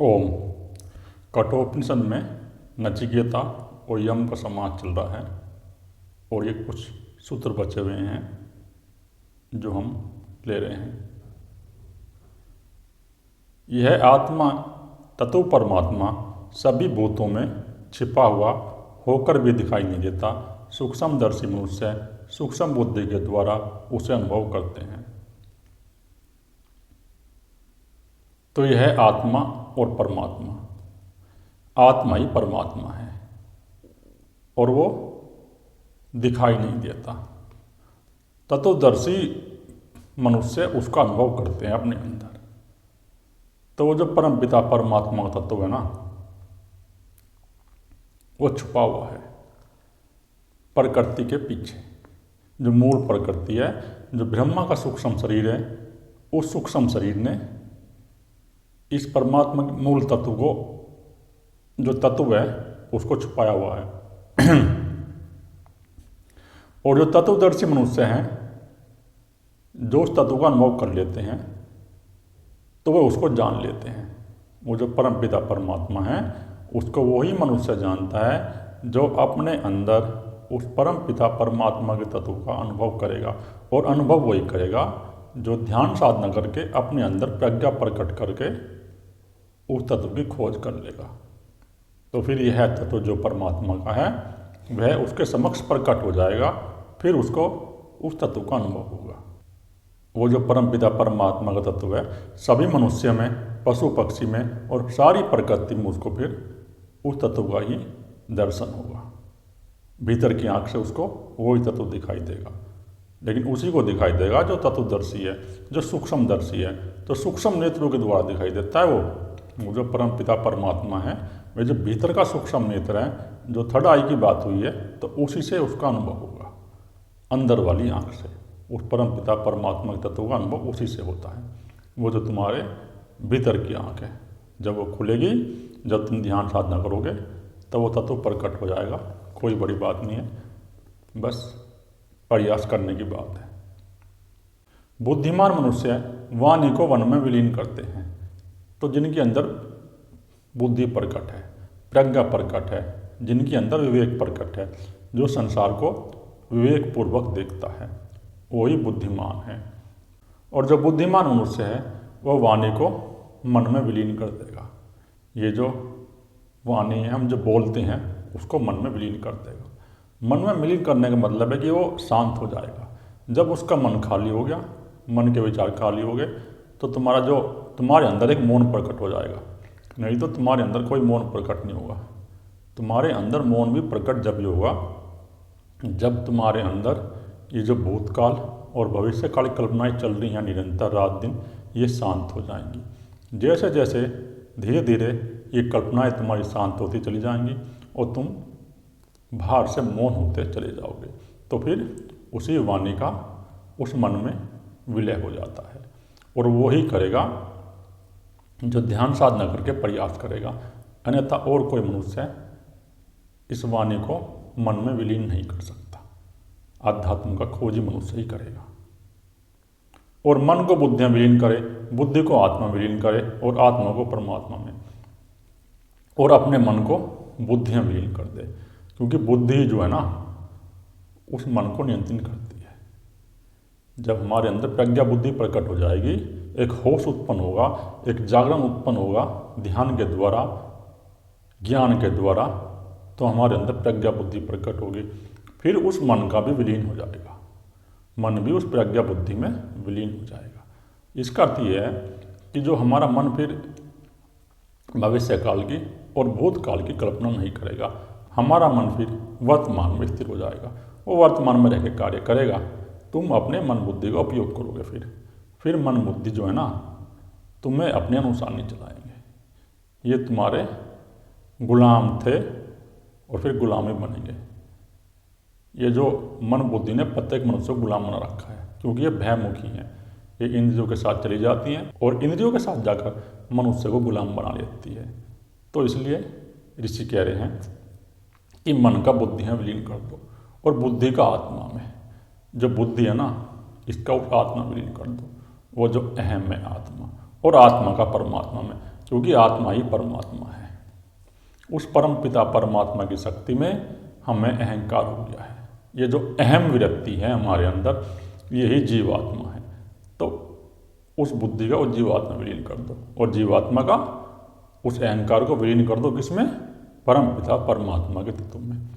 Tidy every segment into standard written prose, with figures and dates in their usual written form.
ओम। कठोपनिषद में नचिकेता और यम का संवाद चल रहा है और ये कुछ सूत्र बचे हुए हैं जो हम ले रहे हैं। यह आत्मा तत्व परमात्मा सभी भूतों में छिपा हुआ होकर भी दिखाई नहीं देता। सूक्ष्मदर्शी मनुष्य सूक्ष्म बुद्धि के द्वारा उसे अनुभव करते हैं। तो यह है आत्मा और परमात्मा। आत्मा ही परमात्मा है और वो दिखाई नहीं देता। तत्वदर्शी मनुष्य उसका अनुभव करते हैं अपने अंदर। तो वो जो परम पिता परमात्मा का तत्व है ना, वो छुपा हुआ है प्रकृति के पीछे। जो मूल प्रकृति है, जो ब्रह्मा का सूक्ष्म शरीर है, उस सूक्ष्म शरीर ने इस परमात्मा के मूल तत्व को, जो तत्व है, उसको छुपाया हुआ है। और जो तत्वदर्शी मनुष्य हैं, जो उस तत्व का अनुभव कर लेते हैं, तो वह उसको जान लेते हैं। वो जो परम पिता परमात्मा है, उसको वही मनुष्य जानता है जो अपने अंदर उस परम पिता परमात्मा के तत्व का अनुभव करेगा। और अनुभव वही करेगा जो ध्यान साधना करके अपने अंदर प्रज्ञा प्रकट करके उस तत्व की खोज कर लेगा। तो फिर यह तत्व जो परमात्मा का है, वह उसके समक्ष प्रकट हो जाएगा। फिर उसको उस तत्व का अनुभव होगा। वो जो परम पिता परमात्मा का तत्व है, सभी मनुष्य में, पशु पक्षी में और सारी प्रकृति में उसको फिर उस तत्व का ही दर्शन होगा। भीतर की आंख से उसको वही तत्व दिखाई देगा, लेकिन उसी को दिखाई देगा जो तत्वदर्शी है, जो सूक्ष्मदर्शी है। तो सूक्ष्म नेत्रों के द्वारा दिखाई देता है वो जो परम पिता परमात्मा है। वे जो भीतर का सूक्ष्म नेत्र है, जो थर्ड आई की बात हुई है, तो उसी से उसका अनुभव होगा। अंदर वाली आंख से उस परम पिता परमात्मा के तत्व का अनुभव उसी से होता है। वो जो तुम्हारे भीतर की आंख है, जब वो खुलेगी, जब तुम ध्यान साधना करोगे, तब वो तत्व प्रकट हो जाएगा। कोई बड़ी बात नहीं है, बस प्रयास करने की बात है। बुद्धिमान मनुष्य वाणी को वन में विलीन करते हैं। तो जिनके अंदर बुद्धि प्रकट है, प्रज्ञा प्रकट है, जिनके अंदर विवेक प्रकट है, जो संसार को विवेक पूर्वक देखता है, वही बुद्धिमान है। और जो बुद्धिमान मनुष्य है, वह वाणी को मन में विलीन कर देगा। ये जो वाणी है, हम जो बोलते हैं, उसको मन में विलीन कर देगा। मन में विलीन करने का मतलब है कि वो शांत हो जाएगा। जब उसका मन खाली हो गया, मन के विचार खाली हो गए, तो तुम्हारे अंदर एक मौन प्रकट हो जाएगा। नहीं तो तुम्हारे अंदर कोई मौन प्रकट नहीं होगा। तुम्हारे अंदर मौन भी प्रकट जब भी होगा जब तुम्हारे अंदर ये जो भूतकाल और भविष्य काल की कल्पनाएं चल रही हैं निरंतर रात दिन, ये शांत हो जाएंगी। जैसे जैसे धीरे धीरे ये कल्पनाएं तुम्हारी शांत होती चली जाएंगी और तुम बाहर से मौन होते चले जाओगे। तो फिर उसी वाणी का उस मन में विलय हो जाता है। और वो ही करेगा जो ध्यान साधना करके प्रयास करेगा। अन्यथा और कोई मनुष्य इस वाणी को मन में विलीन नहीं कर सकता। आध्यात्म का खोजी मनुष्य ही करेगा। और मन को बुद्धि में विलीन करे, बुद्धि को आत्मा में विलीन करे और आत्मा को परमात्मा में, और अपने मन को बुद्धि में विलीन कर दे। क्योंकि बुद्धि जो है ना, उस मन को नियंत्रित करती है। जब हमारे अंदर प्रज्ञा बुद्धि प्रकट हो जाएगी, एक होश उत्पन्न होगा, एक जागरण उत्पन्न होगा ध्यान के द्वारा, ज्ञान के द्वारा, तो हमारे अंदर प्रज्ञा बुद्धि प्रकट होगी। फिर उस मन का भी विलीन हो जाएगा। मन भी उस प्रज्ञा बुद्धि में विलीन हो जाएगा। इसका अर्थ यह है कि जो हमारा मन फिर भविष्य काल की और भूतकाल की कल्पना नहीं करेगा। हमारा मन फिर वर्तमान में स्थिर हो जाएगा। वो वर्तमान में रह के कार्य करेगा। तुम अपने मन बुद्धि का उपयोग करोगे। फिर मन बुद्धि जो है ना, तुम्हें अपने अनुसार नहीं चलाएंगे। ये तुम्हारे गुलाम थे और फिर गुलामी बनेंगे। ये जो मन बुद्धि ने प्रत्येक मनुष्य को गुलाम बना रखा है, क्योंकि ये भयमुखी हैं। ये इंद्रियों के साथ चली जाती हैं और इंद्रियों के साथ जाकर मनुष्य को गुलाम बना लेती है। तो इसलिए ऋषि कह रहे हैं कि मन का बुद्धि में विलीन कर दो और बुद्धि का आत्मा में, जो बुद्धि है ना, इसका आत्मा विलीन कर दो। वो जो अहम है आत्मा, और आत्मा का परमात्मा में। क्योंकि आत्मा ही परमात्मा है। उस परम पिता परमात्मा की शक्ति में हमें अहंकार हो गया है। ये जो अहम विरक्ति है हमारे अंदर, यही जीवात्मा है। तो उस बुद्धि का उस जीवात्मा में विलीन कर दो, और जीवात्मा का उस अहंकार को विलीन कर दो किसमें? परम पिता परमात्मा के तत्व में।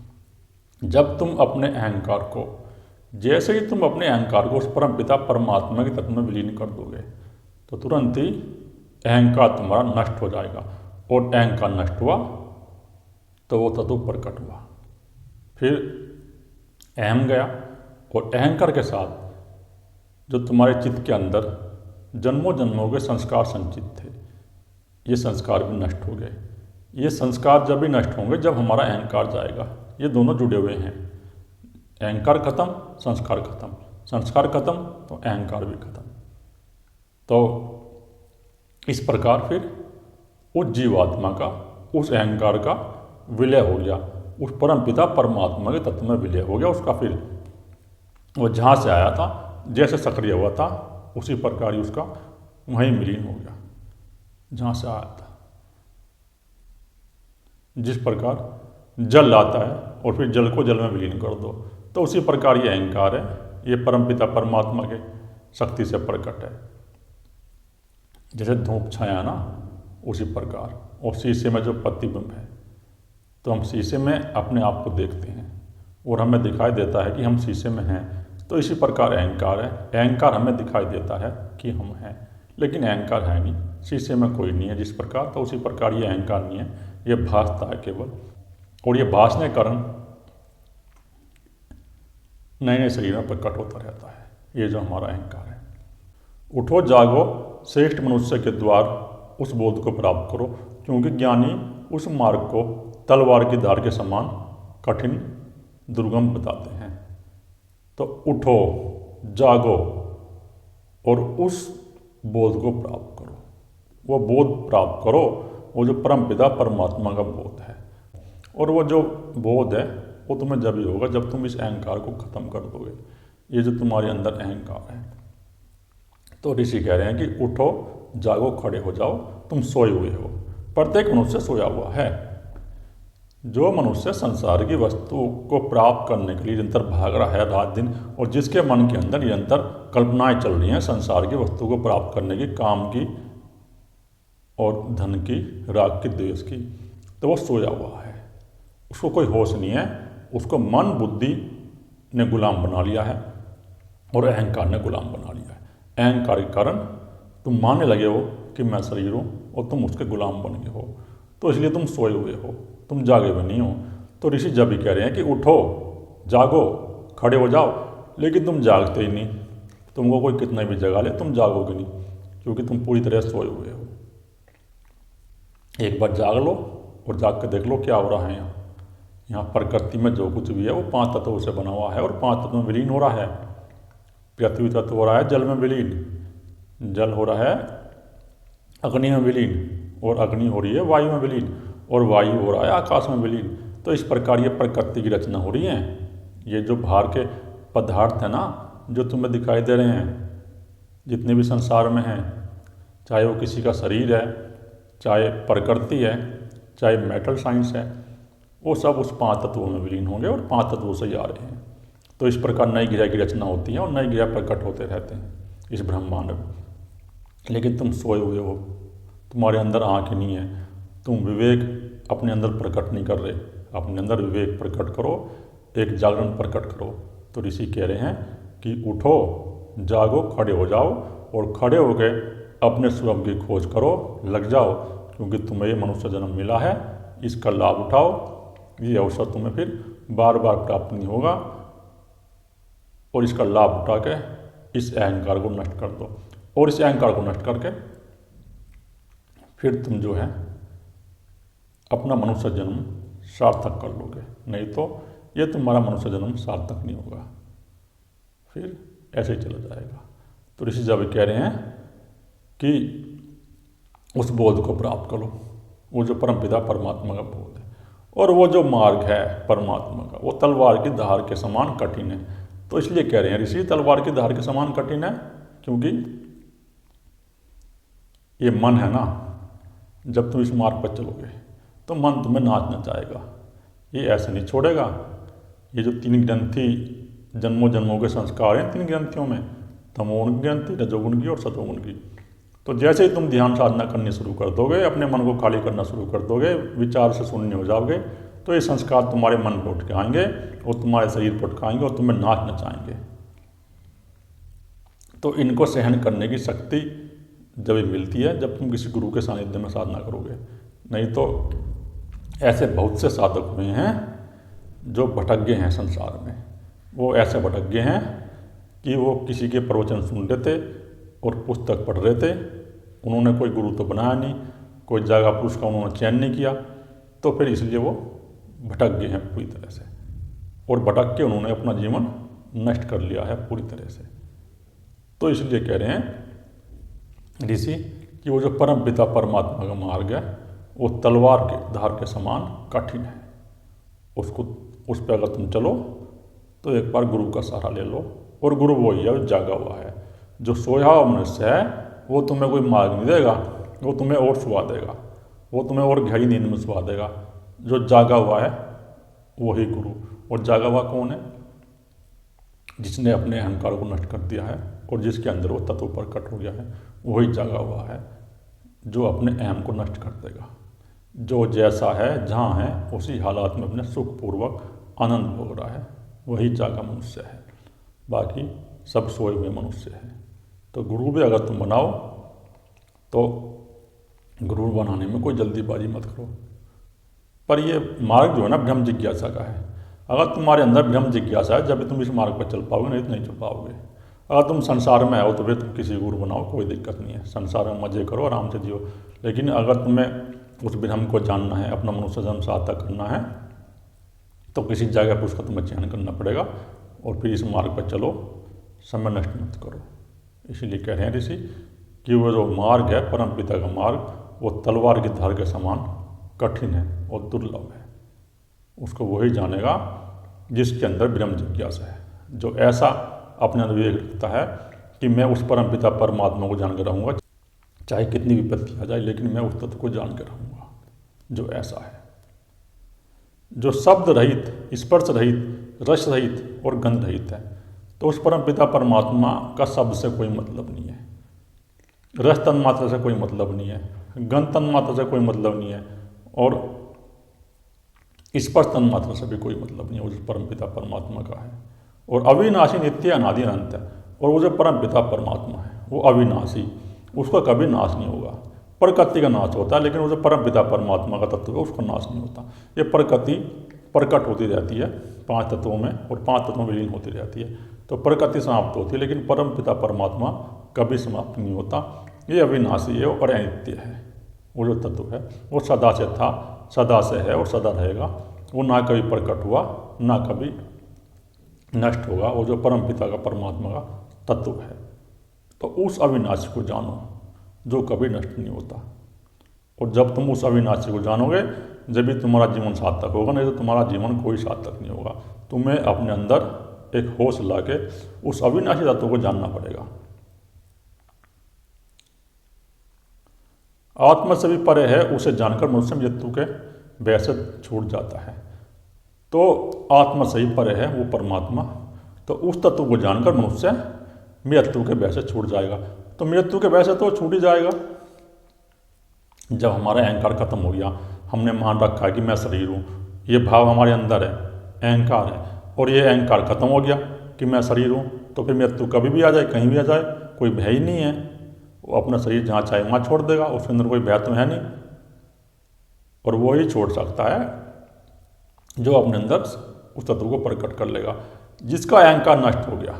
जब तुम अपने अहंकार को, जैसे ही तुम अपने अहंकार को उस परम पिता परमात्मा के तत्व में विलीन कर दोगे, तो तुरंत ही अहंकार तुम्हारा नष्ट हो जाएगा। और अहंकार नष्ट हुआ तो वो तत्व प्रकट हुआ। फिर अहम गया, और अहंकार के साथ जो तुम्हारे चित्त के अंदर जन्मों जन्मों के संस्कार संचित थे, ये संस्कार भी नष्ट हो गए। ये संस्कार जब भी नष्ट होंगे जब हमारा अहंकार जाएगा। ये दोनों जुड़े हुए हैं। अहंकार खत्म, संस्कार खत्म, संस्कार खत्म तो अहंकार भी खत्म। तो इस प्रकार फिर उस जीवात्मा का, उस अहंकार का विलय हो गया, उस परम पिता परमात्मा के तत्व में विलय हो गया उसका। फिर वो जहाँ से आया था, जैसे सक्रिय हुआ था, उसी प्रकार ही उसका वहीं विलीन हो गया जहाँ से आया था। जिस प्रकार जल आता है और फिर जल को जल में विलीन कर दो, तो उसी प्रकार ये अहंकार है, ये परमपिता परमात्मा के शक्ति से प्रकट है। जैसे धूप छाया ना, उसी प्रकार। और शीशे में जो प्रतिबिंब है, तो हम शीशे में अपने आप को देखते हैं और हमें दिखाई देता है कि हम शीशे में हैं। तो इसी प्रकार अहंकार है। अहंकार हमें दिखाई देता है कि हम हैं, लेकिन अहंकार है नहीं, शीशे में कोई नहीं है जिस प्रकार। तो उसी प्रकार ये अहंकार नहीं है, ये भासता है केवल। और ये भासने के कारण नए नए शरीर में प्रकट होता रहता है, ये जो हमारा अहंकार है। उठो जागो, श्रेष्ठ मनुष्य के द्वार उस बोध को प्राप्त करो, क्योंकि ज्ञानी उस मार्ग को तलवार की धार के समान कठिन दुर्गम बताते हैं। तो उठो, जागो और उस बोध को प्राप्त करो। वो बोध प्राप्त करो, वो जो परम पिता परमात्मा का बोध है। और वो जो बोध है वो तुम्हें जब ही होगा जब तुम इस अहंकार को खत्म कर दोगे, ये जो तुम्हारे अंदर अहंकार है। तो ऋषि कह रहे हैं कि उठो, जागो, खड़े हो जाओ, तुम सोए हुए हो। प्रत्येक मनुष्य सोया हुआ है। जो मनुष्य संसार की वस्तु को प्राप्त करने के लिए निरंतर भाग रहा है रात दिन, और जिसके मन के अंदर निरंतर कल्पनाएं चल रही हैं संसार की वस्तु को प्राप्त करने की, काम की और धन की, राग की, द्वेष की, तो वो सोया हुआ है। उसको कोई होश नहीं है। उसको मन बुद्धि ने गुलाम बना लिया है और अहंकार ने गुलाम बना लिया है। अहंकार के कारण तुम मानने लगे हो कि मैं शरीर हूँ और तुम उसके गुलाम बन गए हो। तो इसलिए तुम सोए हुए हो, तुम जागे हुए नहीं हो। तो ऋषि जब भी कह रहे हैं कि उठो, जागो, खड़े हो जाओ, लेकिन तुम जागते ही नहीं। तुमको कोई कितना भी जगा ले, तुम जागोगे नहीं, क्योंकि तुम पूरी तरह सोए हुए हो। एक बार जाग लो और जाग के देख लो क्या हो रहा है। यहाँ प्रकृति में जो कुछ भी है वो 5 तत्वों से बना हुआ है और 5 तत्वों में विलीन हो रहा है। पृथ्वी तत्व हो रहा है जल में विलीन, जल हो रहा है अग्नि में विलीन, और अग्नि हो रही है वायु में विलीन, और वायु हो रहा है आकाश में विलीन। तो इस प्रकार ये प्रकृति की रचना हो रही है। ये जो बाहर के पदार्थ है ना, जो तुम्हें दिखाई दे रहे हैं, जितने भी संसार में हैं, चाहे वो किसी का शरीर है, चाहे प्रकृति है, चाहे मेटल साइंस है, वो सब उस 5 तत्वों में विलीन होंगे और 5 तत्वों से ही आ रहे हैं। तो इस प्रकार नई ग्रह की रचना होती है और नए ग्रह प्रकट होते रहते हैं इस ब्रह्मांड में। लेकिन तुम सोए हुए हो, तुम्हारे अंदर आँख नहीं है, तुम विवेक अपने अंदर प्रकट नहीं कर रहे। अपने अंदर विवेक प्रकट करो, एक जागरण प्रकट करो। तो ऋषि कह रहे हैं कि उठो, जागो, खड़े हो जाओ, और खड़े होकर अपने स्वयं की खोज करो, लग जाओ, क्योंकि तुम्हें ये मनुष्य जन्म मिला है, इसका लाभ उठाओ। ये अवसर तुम्हें फिर बार बार प्राप्त नहीं होगा, और इसका लाभ उठा के इस अहंकार को नष्ट कर दो। और इस अहंकार को नष्ट करके फिर तुम जो है अपना मनुष्य जन्म सार्थक कर लोगे। नहीं तो ये तुम्हारा मनुष्य जन्म सार्थक नहीं होगा, फिर ऐसे ही चला जाएगा। तो ऋषि जब कह रहे हैं कि उस बोध को प्राप्त करो, वो जो परमपिता परमात्मा का बोध है। और वो जो मार्ग है परमात्मा का, वो तलवार की धार के समान कठिन है। तो इसलिए कह रहे हैं ऋषि तलवार की धार के समान कठिन है, क्योंकि ये मन है ना, जब तुम इस मार्ग पर चलोगे तो मन तुम्हें नाचना चाहेगा, ये ऐसे नहीं छोड़ेगा। ये जो 3 ग्रंथि जन्मों जन्मों के संस्कार हैं 3 ग्रंथियों में, तमोगुण की ग्रंथि, रजोगुण की और सतोगुण की। तो जैसे ही तुम ध्यान साधना करनी शुरू कर दोगे, अपने मन को खाली करना शुरू कर दोगे, विचार से शून्य हो जाओगे, तो ये संस्कार तुम्हारे मन पर उठ के आएंगे और तुम्हारे शरीर पर उठ के आएंगे और तुम्हें नाचना चाहेंगे। तो इनको सहन करने की शक्ति जब ये मिलती है जब तुम किसी गुरु के सानिध्य में साधना करोगे। नहीं तो ऐसे बहुत से साधक हुए हैं जो भटक गए हैं संसार में। वो ऐसे भटक गए हैं कि वो किसी के प्रवचन सुन रहे थे और पुस्तक पढ़ रहे थे, उन्होंने कोई गुरु तो बनाया नहीं, कोई जागा पुरुष का उन्होंने चयन नहीं किया, तो फिर इसलिए वो भटक गए हैं पूरी तरह से, और भटक के उन्होंने अपना जीवन नष्ट कर लिया है पूरी तरह से। तो इसलिए कह रहे हैं ऋषि कि वो जो परम पिता परमात्मा का मार्ग है वो तलवार के धार के समान कठिन है। उसको उस पर अगर तुम चलो तो एक बार गुरु का सहारा ले लो, और गुरु वही है जो जागा हुआ है। जो सोया हुआ मनुष्य है वो तुम्हें कोई मार्ग नहीं देगा, वो तुम्हें और सुला देगा, वो तुम्हें और गहरी नींद में सुला देगा। जो जागा हुआ है वही गुरु। और जागा हुआ कौन है? जिसने अपने अहंकार को नष्ट कर दिया है और जिसके अंदर वो तत्व प्रकट हो गया है, वही जागा हुआ है जो अपने अहम को नष्ट कर देगा। जो जैसा है जहाँ है उसी हालात में अपने सुखपूर्वक आनंद भोग रहा है, वही जागा मनुष्य है। बाकी सब सोए हुए मनुष्य है। तो गुरु भी अगर तुम बनाओ तो गुरु बनाने में कोई जल्दीबाजी मत करो। पर ये मार्ग जो है ना ब्रह्म जिज्ञासा का है। अगर तुम्हारे अंदर ब्रह्म जिज्ञासा है जब तुम इस मार्ग पर चल पाओगे, नहीं तो नहीं चल पाओगे। अगर तुम संसार में आओ तो फिर तुम किसी गुरु बनाओ, कोई दिक्कत नहीं है, संसार में मजे करो, आराम से जियो। लेकिन अगर तुम्हें उस ब्रह्म को जानना है, अपना मनुष्य जन्म सार्थक करना है, तो किसी जगह पर उसका तुम्हें चयन करना पड़ेगा और फिर इस मार्ग पर चलो, समय नष्ट मत करो। इसीलिए कह रहे हैं ऋषि कि वो जो मार्ग है परम पिता का मार्ग, वो तलवार की धार के समान कठिन है और दुर्लभ है। उसको वही जानेगा जिसके अंदर ब्रह्म जिज्ञासा है, जो ऐसा अपने अंदर विवेक रखता है कि मैं उस परम पिता परमात्मा को जान कर रहूँगा, चाहे कितनी विपत्ति आ जाए, लेकिन मैं उस तत्व को जान कर रहूँगा। जो ऐसा है, जो शब्द रहित, स्पर्श रहित, रस रहित और गंध रहित है। तो उस परम पिता परमात्मा का शब्द से कोई मतलब नहीं है, रस तन्मात्रा से कोई मतलब नहीं है, गंध तन्मात्रा से कोई मतलब नहीं है, और स्पर्श तन्मात्रा से भी कोई मतलब नहीं है। वो जो परम पिता परमात्मा का है और अविनाशी, नित्य, अनादि, अनंत है। और वो जो परम पिता परमात्मा है वो अविनाशी, उसका कभी नाश नहीं होगा। प्रकृति का नाश होता है, लेकिन वो जो परम पिता परमात्मा का तत्व है उसका नाश नहीं होता। ये प्रकृति प्रकट होती रहती है 5 तत्वों में और 5 तत्वों में लीन होती रहती है। तो प्रकृति समाप्त होती है, लेकिन परम पिता परमात्मा कभी समाप्त नहीं होता। ये अविनाशी है और अनित्य है। वो जो तत्व है वो सदा से था, सदा से है और सदा रहेगा। वो ना कभी प्रकट हुआ, ना कभी नष्ट होगा। वो जो परम पिता का परमात्मा का तत्व है। तो उस अविनाशी को जानो जो कभी नष्ट नहीं होता। और जब तुम उस अविनाशी को जानोगे जब भी तुम्हारा जीवन सार्थक होगा, नहीं तो तुम्हारा जीवन कोई सार्थक नहीं होगा। तुम्हें अपने अंदर एक होश ला के उस अविनाशी तत्व को जानना पड़ेगा। आत्मा से भी परे है, उसे जानकर मनुष्य मृत्यु के भय से छूट जाता है। तो आत्मा से ही परे है वो परमात्मा, तो उस तत्व को जानकर मनुष्य मृत्यु के भय से छूट जाएगा। तो मृत्यु के भय से तो छूट ही जाएगा जब हमारा अहंकार खत्म हो गया। हमने मान रखा है कि मैं शरीर हूँ, ये भाव हमारे अंदर है, अहंकार है, और ये अहंकार खत्म हो गया कि मैं शरीर हूँ, तो फिर मृत्यु कभी भी आ जाए, कहीं भी आ जाए, कोई भय ही नहीं है। वो अपना शरीर जहाँ चाहे वहाँ छोड़ देगा, उसके अंदर कोई भय तो है नहीं। और वो ही छोड़ सकता है जो अपने अंदर उस तत्व को प्रकट कर लेगा, जिसका अहंकार नष्ट हो गया,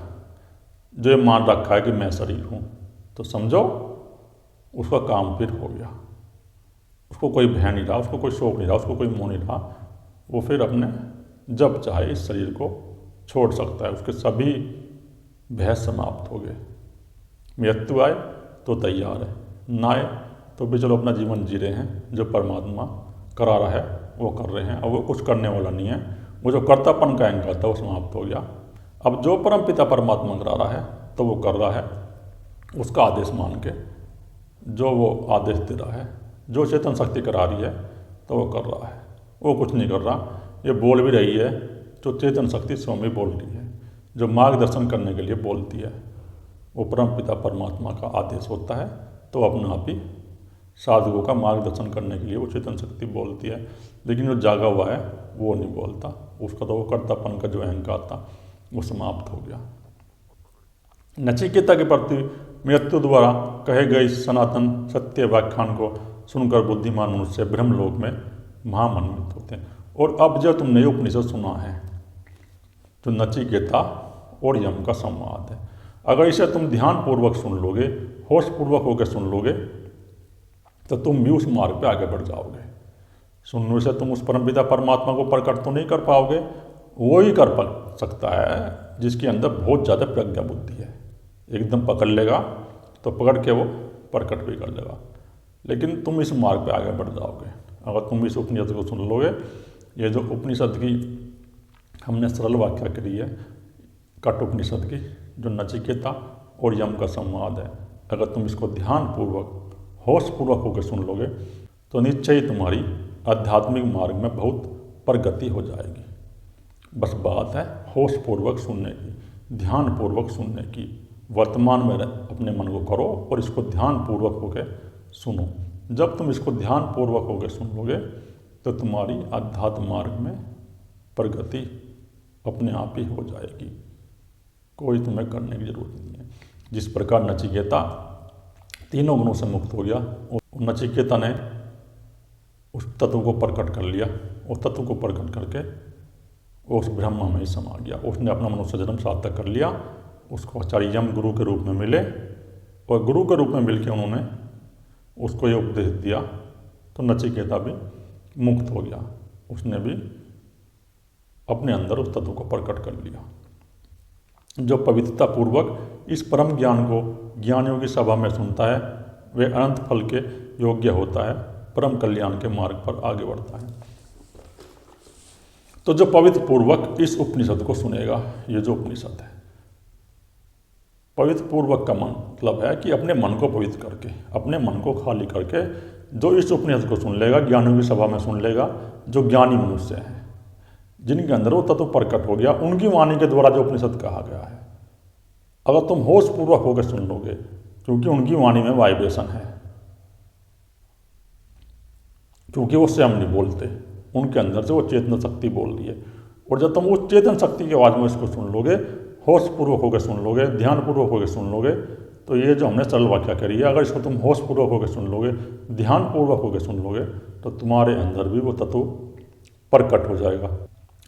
जो ये मान रखा है कि मैं शरीर हूँ। तो समझो उसका काम फिर हो गया, उसको कोई भय नहीं रहा, उसको कोई शोक नहीं रहा, उसको कोई मोह नहीं रहा। वो फिर अपने जब चाहे इस शरीर को छोड़ सकता है, उसके सभी भय समाप्त हो गए। मृत्यु आए तो तैयार है, ना आए तो भी चलो अपना जीवन जी रहे हैं। जो परमात्मा करा रहा है वो कर रहे हैं, और वो कुछ करने वाला नहीं है। वो जो कर्तापन का अहंकार था वो समाप्त हो गया। अब जो परम पिता परमात्मा करा रहा है तो वो कर रहा है, उसका आदेश मान के जो वो आदेश दे रहा है जो चेतन शक्ति करा रही है तो वो कर रहा है, वो कुछ नहीं कर रहा। ये बोल भी रही है, जो चेतन शक्ति स्वयं ही बोल रही है, जो मार्गदर्शन करने के लिए बोलती है। वो परम पिता परमात्मा का आदेश होता है, तो अपने आप ही साधुओं का मार्गदर्शन करने के लिए वो चेतन शक्ति बोलती है। लेकिन जो जागा हुआ है वो नहीं बोलता, उसका तो वो कर्तापन का जो अहंकार था वो समाप्त हो गया। नचिकेता के प्रति मृत्यु द्वारा कहे गए सनातन सत्य व्याख्यान को सुनकर बुद्धिमान मनुष्य ब्रह्मलोक में महामन्वित होते हैं। और अब जब तुमने ये उपनिषद सुना है, तो नचिकेता और यम का संवाद है, अगर इसे तुम ध्यानपूर्वक सुन लोगे, होशपूर्वक होकर सुन लोगे, तो तुम भी उस मार्ग पे आगे बढ़ जाओगे। सुनने से तुम उस परमपिता परमात्मा को प्रकट तो नहीं कर पाओगे, वो ही कर सकता है जिसके अंदर बहुत ज़्यादा प्रज्ञा बुद्धि है। एकदम पकड़ लेगा तो पकड़ के वो प्रकट भी कर लेगा। लेकिन तुम इस मार्ग पे आगे बढ़ जाओगे अगर तुम इस उपनिषद को सुन लोगे। ये जो उपनिषद की हमने सरल व्याख्या करी है, कठ उपनिषद की, जो नचिकेता और यम का संवाद है, अगर तुम इसको ध्यानपूर्वक होशपूर्वक होकर सुन लोगे तो निश्चय ही तुम्हारी आध्यात्मिक मार्ग में बहुत प्रगति हो जाएगी। बस बात है होशपूर्वक सुनने की, ध्यानपूर्वक सुनने की। वर्तमान में अपने मन को करो और इसको ध्यानपूर्वक होकर सुनो। जब तुम इसको ध्यानपूर्वक होकर सुन लोगे तो तुम्हारी आध्यात्म मार्ग में प्रगति अपने आप ही हो जाएगी, कोई तुम्हें करने की जरूरत नहीं है। जिस प्रकार नचिकेता तीनों गुणों से मुक्त हो गया, और नचिकेता ने उस तत्व को प्रकट कर लिया, उस तत्व को प्रकट करके वो उस ब्रह्म में ही समा गया। उसने अपना मनुष्य जन्म सार्थक कर लिया। उसको आचार्य यम गुरु के रूप में मिले और गुरु के रूप में मिलकर उन्होंने उसको ये उपदेश दिया, तो नचिकेता भी मुक्त हो गया। उसने भी अपने अंदर उस तत्व को प्रकट कर लिया। जो पवित्रता पूर्वक इस परम ज्ञान को ज्ञानियों की सभा में सुनता है, वे अनंत फल के योग्य होता है, परम कल्याण के मार्ग पर आगे बढ़ता है। तो जो पवित्र पूर्वक इस उपनिषद को सुनेगा, ये जो उपनिषद है, पवित्र पूर्वक का मतलब है कि अपने मन को पवित्र करके, अपने मन को खाली करके जो इस उपनिषद को सुन लेगा, ज्ञानियों की सभा में सुन लेगा, जो ज्ञानी मनुष्य हैं, जिनके अंदर वो तत्व प्रकट हो गया, उनकी वाणी के द्वारा जो उपनिषद कहा गया है, अगर तुम होशपूर्वक होकर सुन लोगे, क्योंकि उनकी वाणी में वाइब्रेशन है, क्योंकि वो स्वयं नहीं बोलते, उनके अंदर से वो चेतन शक्ति बोल रही है। और जब तुम उस चेतन शक्ति की आवाज़ में इसको सुन लोगे, होशपूर्वक होकर सुन लोगे, ध्यानपूर्वक होकर सुन लोगे, तो ये जो हमने सरल व्याख्या करी है, अगर इसको तुम होशपूर्वक होकर सुन लोगे, ध्यानपूर्वक होकर सुन लोगे, तो तुम्हारे अंदर भी वो तत्व प्रकट हो जाएगा।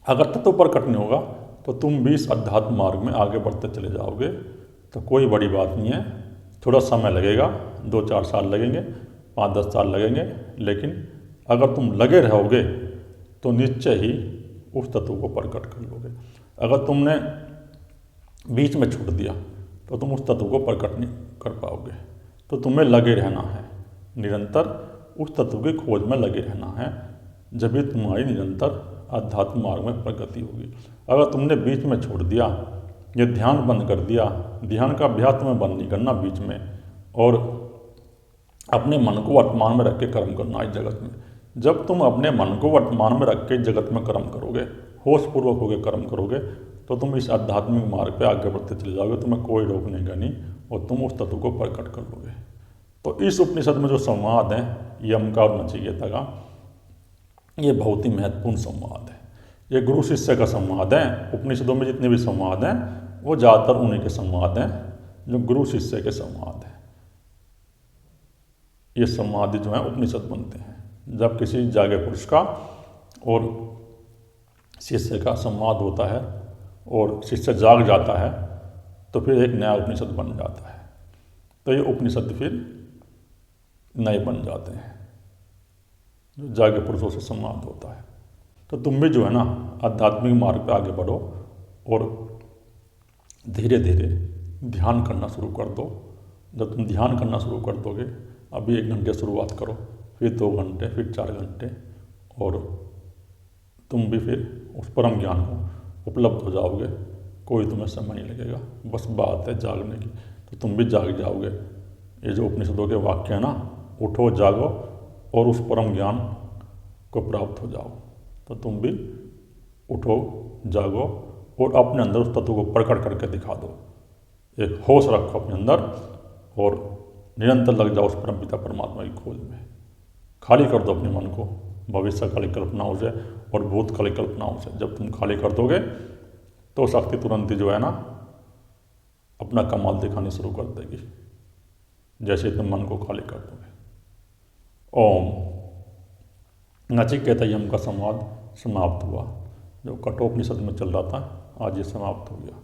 अगर तत्व प्रकट नहीं होगा तो तुम भी इस अध्यात्म मार्ग में आगे बढ़ते चले जाओगे। तो कोई बड़ी बात नहीं है, थोड़ा समय लगेगा, 2-4 साल लगेंगे, 5-10 साल लगेंगे, लेकिन अगर तुम लगे रहोगे तो निश्चय ही उस तत्व को प्रकट कर लोगे। अगर तुमने बीच में छोड़ दिया तो तुम उस तत्व को प्रकट नहीं कर पाओगे। तो तुम्हें लगे रहना है, निरंतर उस तत्व की खोज में लगे रहना है, जब भी तुम्हारी निरंतर आध्यात्म मार्ग में प्रगति होगी। अगर तुमने बीच में छोड़ दिया, ये ध्यान बंद कर दिया, ध्यान का अभ्यास तुम्हें बंद नहीं करना बीच में, और अपने मन को वर्तमान में रख के कर्म करना इस जगत में। जब तुम अपने मन को वर्तमान में रख के जगत में कर्म करोगे, होशपूर्वक होकर कर्म करोगे, तो तुम इस आध्यात्मिक मार्ग पे आगे बढ़ते चले जाओगे, तुम्हें कोई रोकने का नहीं, और तुम उस तत्व को प्रकट कर लोगे। तो इस उपनिषद में जो संवाद है यम का और नचिकेता का, ये बहुत ही महत्वपूर्ण संवाद है। ये गुरु शिष्य का संवाद है। उपनिषदों में जितने भी संवाद हैं वो ज़्यादातर उन्हीं के संवाद हैं जो गुरु शिष्य के संवाद हैं। ये संवाद जो हैं उपनिषद बनते हैं। जब किसी जागे पुरुष का और शिष्य का संवाद होता है और शिष्य जाग जाता है, तो फिर एक नया उपनिषद बन जाता है। तो ये उपनिषद फिर नए बन जाते हैं जो जागे पुरुषों से संवाद होता है। तो तुम भी जो है ना आध्यात्मिक मार्ग पे आगे बढ़ो और धीरे धीरे ध्यान करना शुरू कर दो। जब तुम ध्यान करना शुरू कर दोगे, अभी 1 घंटे शुरुआत करो, फिर 2 घंटे, फिर 4 घंटे, और तुम भी फिर उस परम ज्ञान को उपलब्ध हो जाओगे। कोई तुम्हें समय नहीं लगेगा, बस बात है जागने की, तो तुम भी जाग जाओगे। ये जो उपनिषदों के वाक्य है ना, उठो जागो और उस परम ज्ञान को प्राप्त हो जाओ। तो तुम भी उठो, जागो और अपने अंदर उस तत्व को प्रकट करके दिखा दो। एक होश रखो अपने अंदर और निरंतर लग जाओ उस परमपिता परमात्मा की खोज में। खाली कर दो अपने मन को भविष्यकाली कल्पनाओं से और भूतकाली कल्पनाओं से। जब तुम खाली कर दोगे तो शक्ति तुरंत ही जो है ना अपना कमाल दिखानी शुरू कर देगी, जैसे तुम मन को खाली कर दोगे। ओम। नचिकेता यम का संवाद समाप्त हुआ। जो कठोपनिषद में चल रहा था आज ये समाप्त हो गया।